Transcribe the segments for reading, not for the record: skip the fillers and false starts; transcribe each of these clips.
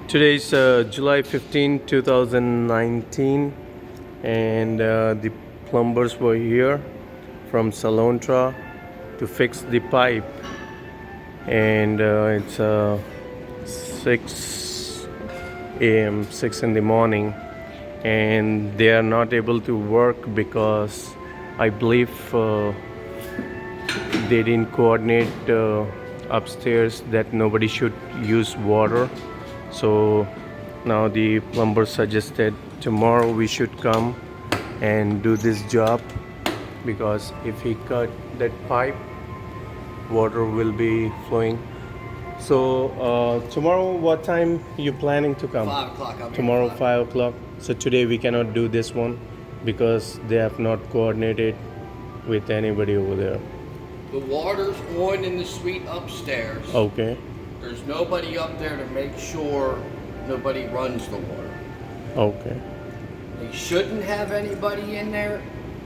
Today's July 15, 2019, and the plumbers were here from Salontra to fix the pipe. And it's 6 a.m., 6 in the morning, and they are not able to work because I believe they didn't coordinate upstairs that nobody should use water. So now the plumber suggested tomorrow we should come and do this job, because if he cut that pipe, water will be flowing. So tomorrow, what time you planning to come? 5 o'clock. I'll be Tomorrow, at 5 o'clock. So today we cannot do this one because they have not coordinated with anybody over there. The water's on in the suite upstairs. Okay. There's nobody up there to make sure nobody runs the water. Okay. They shouldn't have anybody in there,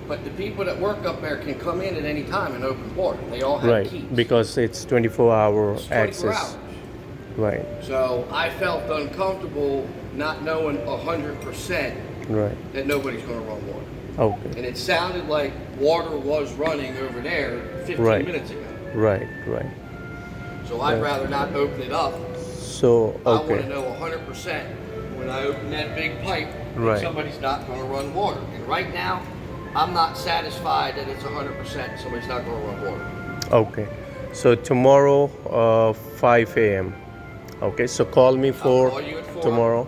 but the people that work up there can come in at any time and open water. They all have Right. keys. Because it's 24-hour It's 24 access. hours. Right. So I felt uncomfortable not knowing 100% Right. that nobody's going to run water. Okay. And it sounded like water was running over there 15 Right. minutes ago. Right. Right. So I'd Yeah. rather not open it up. So I want to okay. know 100% when I open that big pipe that Right. somebody's not going to run water. And right now, I'm not satisfied that it's 100% somebody's not going to run water. Okay. So tomorrow, 5 a.m. Okay. So call me for call you at 4. tomorrow.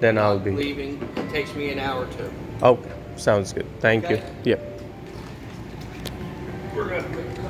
Then I'll I'm be. leaving. It takes me an hour or two. Okay. Sounds good. Thank you. Okay. Yeah.